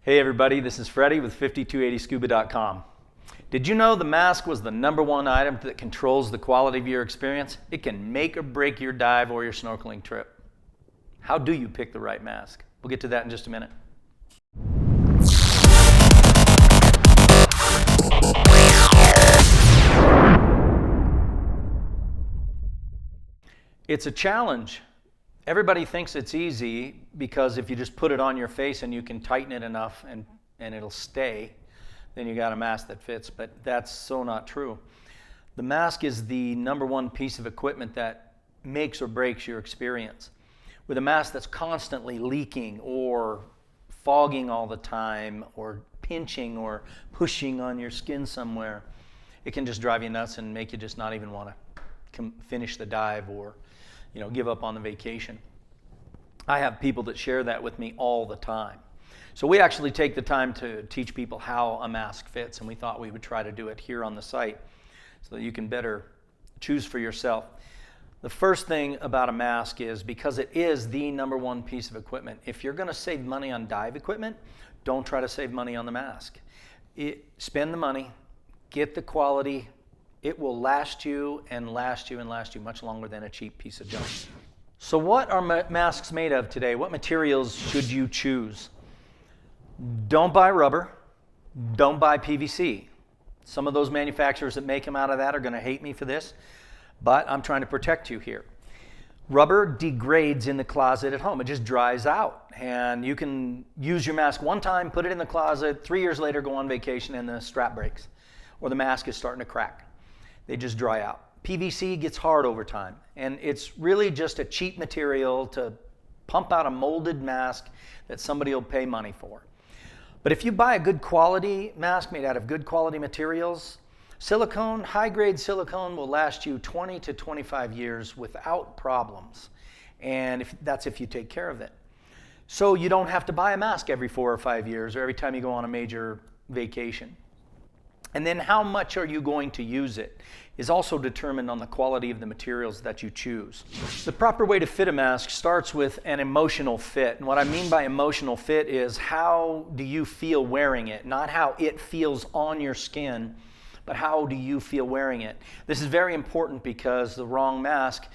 Hey everybody, this is Freddie with 5280scuba.com. Did you know the mask was the #1 item that controls the quality of your experience? It can make or break your dive or your snorkeling trip. How do you pick the right mask? We'll get to that in just a minute. It's a challenge. Everybody thinks it's easy because if you just put it on your face and you can tighten it enough and it'll stay, then you got a mask that fits, but that's so not true. The mask is the #1 piece of equipment that makes or breaks your experience. With a mask that's constantly leaking or fogging all the time or pinching or pushing on your skin somewhere, it can just drive you nuts and make you just not even want to finish the dive or give up on the vacation. I have people that share that with me all the time. So we actually take the time to teach people how a mask fits, and we thought we would try to do it here on the site so that you can better choose for yourself. The first thing about a mask is, because it is the #1 piece of equipment, if you're going to save money on dive equipment, don't try to save money on the mask. Spend the money, get the quality. It will last you and last you and last you much longer than a cheap piece of junk. So what are masks made of today? What materials should you choose? Don't buy rubber. Don't buy PVC. Some of those manufacturers that make them out of that are going to hate me for this, but I'm trying to protect you here. Rubber degrades in the closet at home. It just dries out. And you can use your mask one time, put it in the closet, 3 years later go on vacation and the strap breaks or the mask is starting to crack. They just dry out. PVC gets hard over time, and it's really just a cheap material to pump out a molded mask that somebody will pay money for. But if you buy a good quality mask made out of good quality materials, silicone, high-grade silicone will last you 20 to 25 years without problems, and that's if you take care of it. So you don't have to buy a mask every 4 or 5 years or every time you go on a major vacation. And then how much are you going to use it is also determined on the quality of the materials that you choose. The proper way to fit a mask starts with an emotional fit. And what I mean by emotional fit is, how do you feel wearing it? Not how it feels on your skin, but how do you feel wearing it? This is very important because the wrong mask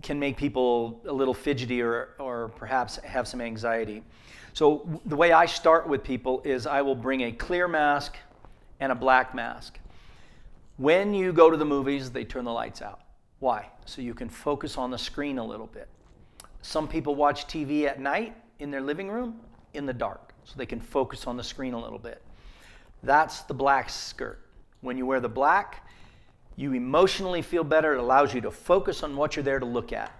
can make people a little fidgety or perhaps have some anxiety. So the way I start with people is I will bring a clear mask and a black mask. When you go to the movies, they turn the lights out. Why? So you can focus on the screen a little bit. Some people watch TV at night in their living room in the dark, so they can focus on the screen a little bit. That's the black skirt. When you wear the black, you emotionally feel better. It allows you to focus on what you're there to look at.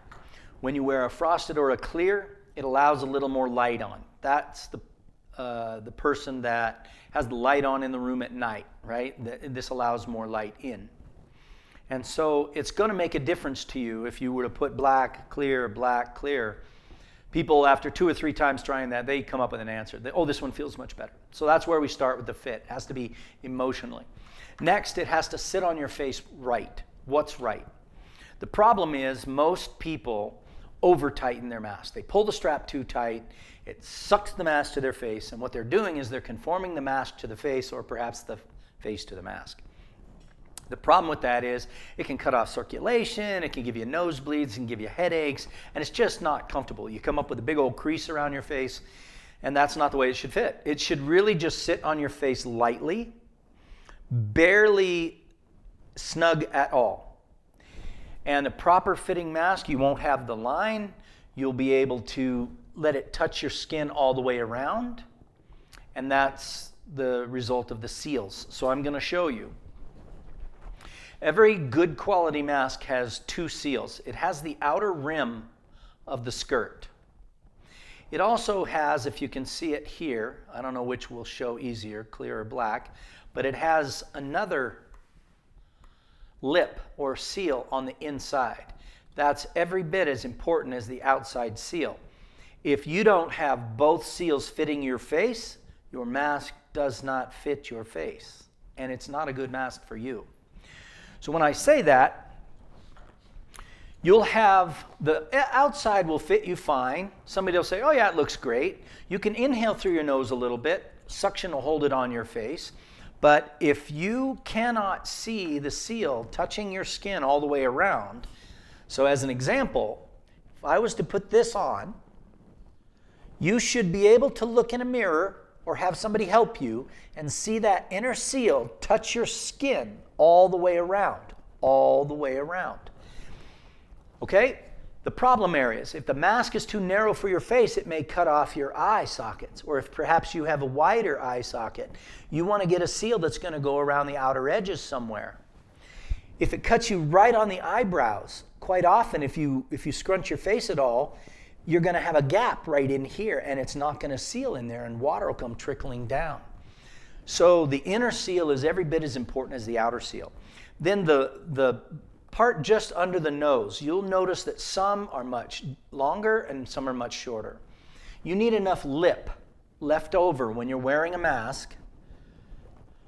When you wear a frosted or a clear, it allows a little more light on. That's the person that has the light on in the room at night, right? This allows more light in. And so it's going to make a difference to you if you were to put black, clear, black, clear. People, after 2 or 3 times trying that, they come up with an answer. Oh, this one feels much better. So that's where we start with the fit. It has to be emotionally. Next, it has to sit on your face right. What's right? The problem is most people over-tighten their mask. They pull the strap too tight. It sucks the mask to their face, and what they're doing is they're conforming the mask to the face, or perhaps the face to the mask. The problem with that is it can cut off circulation, it can give you nosebleeds, it can give you headaches, and it's just not comfortable. You come up with a big old crease around your face, and that's not the way it should fit. It should really just sit on your face lightly, barely snug at all. And a proper fitting mask, you won't have the line. You'll be able to let it touch your skin all the way around, and that's the result of the seals. So I'm going to show you. Every good quality mask has 2 seals. It has the outer rim of the skirt. It also has, if you can see it here, I don't know which will show easier, clear or black, but it has another lip or seal on the inside. That's every bit as important as the outside seal. If you don't have both seals fitting your face, your mask does not fit your face, and it's not a good mask for you. So when I say that, you'll have the outside will fit you fine. Somebody will say, oh yeah, it looks great. You can inhale through your nose a little bit, Suction will hold it on your face. But if you cannot see the seal touching your skin all the way around, so as an example, if I was to put this on, you should be able to look in a mirror or have somebody help you and see that inner seal touch your skin all the way around, all the way around. Okay? The problem areas, if the mask is too narrow for your face, it may cut off your eye sockets. Or if perhaps you have a wider eye socket, you want to get a seal that's going to go around the outer edges somewhere. If it cuts you right on the eyebrows, quite often if you scrunch your face at all, you're going to have a gap right in here, and it's not going to seal in there, and water will come trickling down. So the inner seal is every bit as important as the outer seal. Then the part just under the nose, you'll notice that some are much longer and some are much shorter. You need enough lip left over when you're wearing a mask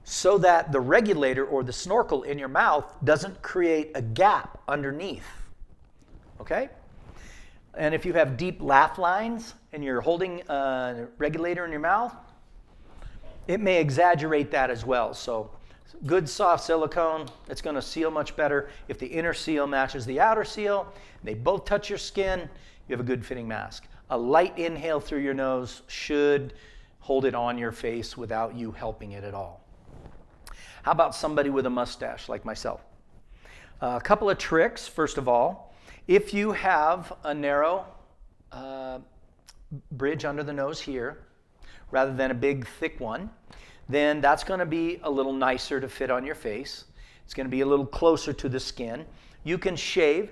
so that the regulator or the snorkel in your mouth doesn't create a gap underneath. Okay? And if you have deep laugh lines and you're holding a regulator in your mouth, it may exaggerate that as well. So good soft silicone, it's going to seal much better. If the inner seal matches the outer seal, they both touch your skin, you have a good fitting mask. A light inhale through your nose should hold it on your face without you helping it at all. How about somebody with a mustache like myself? A couple of tricks. First of all, if you have a narrow bridge under the nose here, rather than a big thick one, then that's going to be a little nicer to fit on your face. It's going to be a little closer to the skin. You can shave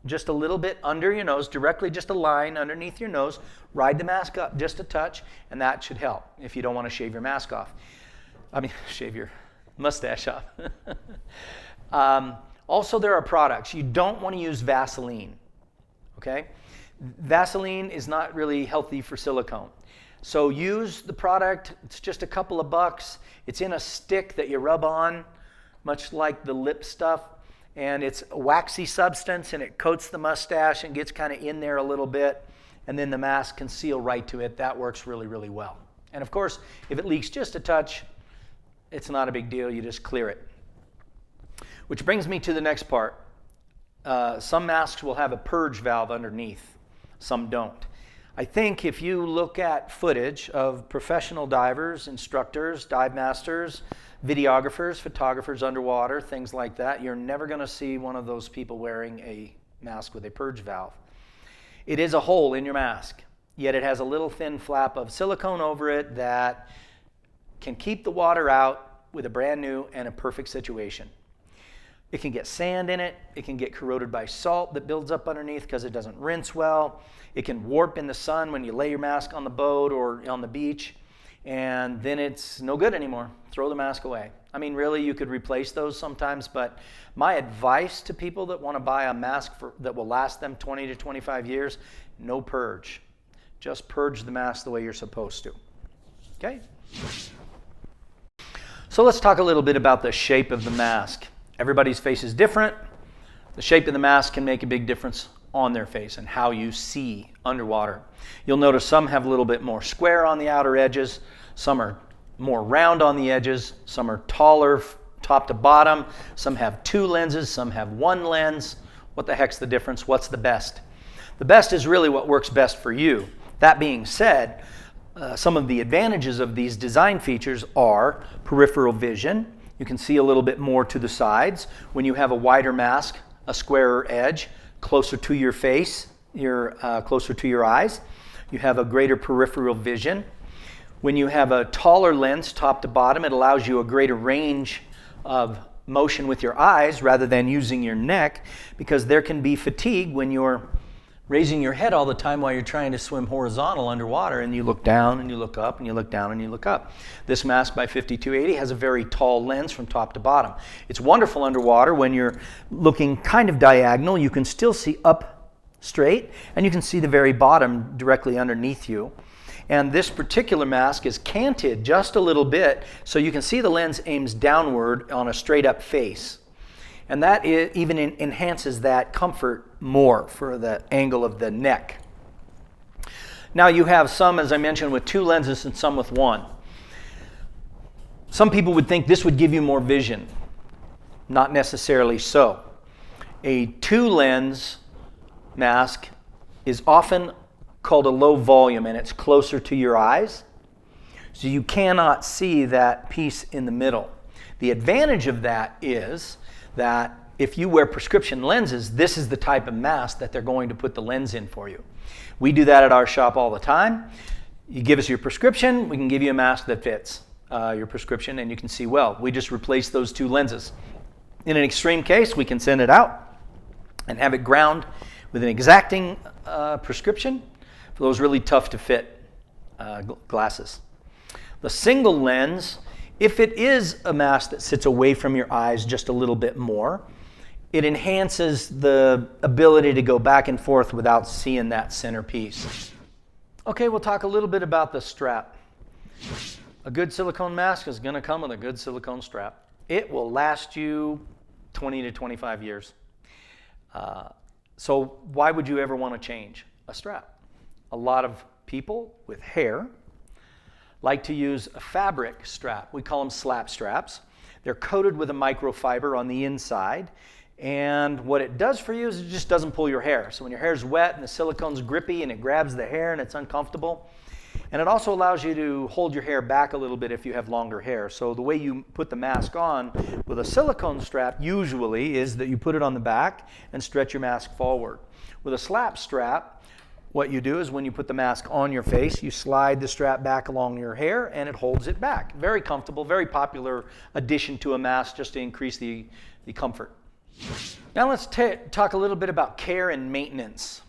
just a little bit under your nose, directly just a line underneath your nose, ride the mask up just a touch, and that should help if you don't want to shave your mask off. Shave your mustache off. Also, there are products. You don't want to use Vaseline, okay? Vaseline is not really healthy for silicone. So use the product. It's just a couple of bucks. It's in a stick that you rub on, much like the lip stuff. And it's a waxy substance, and it coats the mustache and gets kind of in there a little bit. And then the mask can seal right to it. That works really, really well. And of course, if it leaks just a touch, it's not a big deal. You just clear it. Which brings me to the next part. Some masks will have a purge valve underneath. Some don't. I think if you look at footage of professional divers, instructors, dive masters, videographers, photographers underwater, things like that, you're never going to see one of those people wearing a mask with a purge valve. It is a hole in your mask, yet it has a little thin flap of silicone over it that can keep the water out with a brand new and a perfect situation. It can get sand in it. It can get corroded by salt that builds up underneath because it doesn't rinse well. It can warp in the sun when you lay your mask on the boat or on the beach, and then it's no good anymore. Throw the mask away. Really, you could replace those sometimes, but my advice to people that want to buy a mask that will last them 20 to 25 years, no purge. Just purge the mask the way you're supposed to. Okay? So let's talk a little bit about the shape of the mask. Everybody's face is different. The shape of the mask can make a big difference on their face and how you see underwater. You'll notice some have a little bit more square on the outer edges. Some are more round on the edges. Some are taller top to bottom. Some have two lenses. Some have one lens. What the heck's the difference? What's the best? The best is really what works best for you. That being said, some of the advantages of these design features are peripheral vision. You can see a little bit more to the sides. When you have a wider mask, a squarer edge, closer to your face, closer to your eyes, you have a greater peripheral vision. When you have a taller lens, top to bottom, it allows you a greater range of motion with your eyes rather than using your neck, because there can be fatigue when you're raising your head all the time while you're trying to swim horizontal underwater, and you look down and you look up and you look down and you look up. This mask by 5280 has a very tall lens from top to bottom. It's wonderful underwater when you're looking kind of diagonal. You can still see up straight, and you can see the very bottom directly underneath you. And this particular mask is canted just a little bit, so you can see the lens aims downward on a straight up face. And that even enhances that comfort more for the angle of the neck. Now you have some, as I mentioned, with two lenses and some with one. Some people would think this would give you more vision. Not necessarily so. A 2-lens mask is often called a low volume, and it's closer to your eyes, so you cannot see that piece in the middle. The advantage of that is that if you wear prescription lenses, this is the type of mask that they're going to put the lens in for you. We do that at our shop all the time. You give us your prescription, we can give you a mask that fits your prescription and you can see well. We just replace those 2 lenses. In an extreme case, we can send it out and have it ground with an exacting prescription for those really tough to fit glasses. The single lens, if it is a mask that sits away from your eyes just a little bit more, it enhances the ability to go back and forth without seeing that centerpiece. Okay, we'll talk a little bit about the strap. A good silicone mask is going to come with a good silicone strap. It will last you 20 to 25 years. So why would you ever want to change a strap? A lot of people with hair like to use a fabric strap. We call them slap straps. They're coated with a microfiber on the inside. And what it does for you is it just doesn't pull your hair. So when your hair's wet and the silicone's grippy and it grabs the hair and it's uncomfortable. And it also allows you to hold your hair back a little bit if you have longer hair. So the way you put the mask on with a silicone strap usually is that you put it on the back and stretch your mask forward. With a slap strap, what you do is when you put the mask on your face, you slide the strap back along your hair and it holds it back. Very comfortable, very popular addition to a mask just to increase the comfort. Now let's talk a little bit about care and maintenance.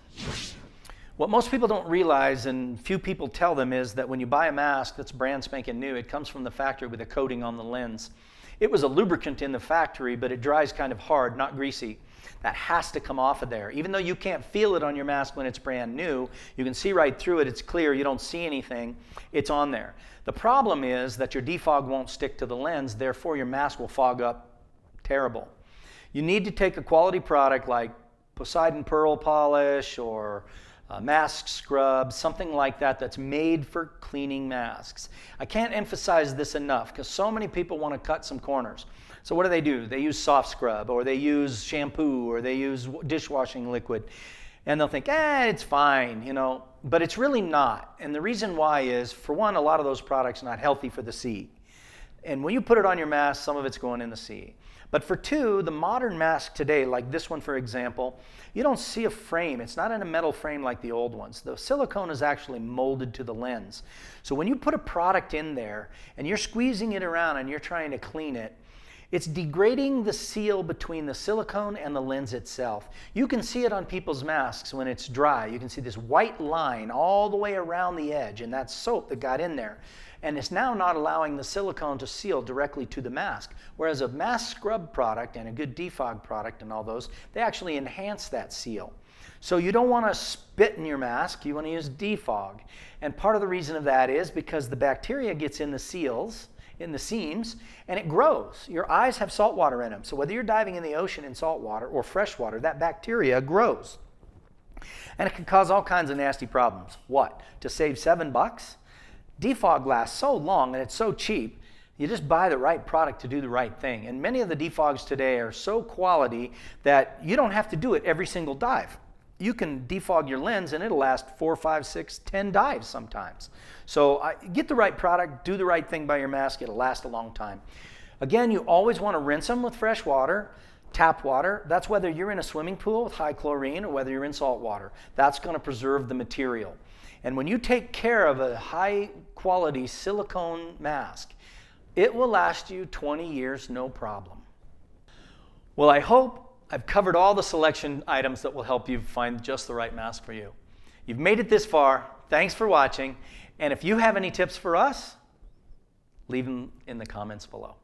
What most people don't realize, and few people tell them, is that when you buy a mask that's brand spanking new, it comes from the factory with a coating on the lens. It was a lubricant in the factory, but it dries kind of hard, not greasy. That has to come off of there. Even though you can't feel it on your mask when it's brand new, you can see right through it, it's clear, you don't see anything, it's on there. The problem is that your defog won't stick to the lens, therefore your mask will fog up terrible. You need to take a quality product like Poseidon Pearl Polish or mask scrub, something like that that's made for cleaning masks. I can't emphasize this enough because so many people want to cut some corners. So what do? They use soft scrub or they use shampoo or they use dishwashing liquid and they'll think, it's fine, you know, but it's really not. And the reason why is, for one, a lot of those products are not healthy for the sea. And when you put it on your mask, some of it's going in the sea. But for 2, the modern mask today, like this one for example, you don't see a frame. It's not in a metal frame like the old ones. The silicone is actually molded to the lens. So when you put a product in there and you're squeezing it around and you're trying to clean it, it's degrading the seal between the silicone and the lens itself. You can see it on people's masks when it's dry. You can see this white line all the way around the edge, and that's soap that got in there. And it's now not allowing the silicone to seal directly to the mask. Whereas a mask scrub product and a good defog product and all those, they actually enhance that seal. So you don't want to spit in your mask, you want to use defog. And part of the reason of that is because the bacteria gets in the seals, in the seams, and it grows. Your eyes have salt water in them. So whether you're diving in the ocean in salt water or fresh water, that bacteria grows. And it can cause all kinds of nasty problems. What? To save $7? Defog lasts so long and it's so cheap, you just buy the right product to do the right thing. And many of the defogs today are so quality that you don't have to do it every single dive. You can defog your lens and it'll last 4, 5, 6, 10 dives sometimes. So get the right product, do the right thing by your mask, it'll last a long time. Again, you always want to rinse them with fresh water, tap water. That's whether you're in a swimming pool with high chlorine or whether you're in salt water. That's going to preserve the material. And when you take care of a high quality silicone mask, it will last you 20 years, no problem. Well, I hope I've covered all the selection items that will help you find just the right mask for you. You've made it this far. Thanks for watching. And if you have any tips for us, leave them in the comments below.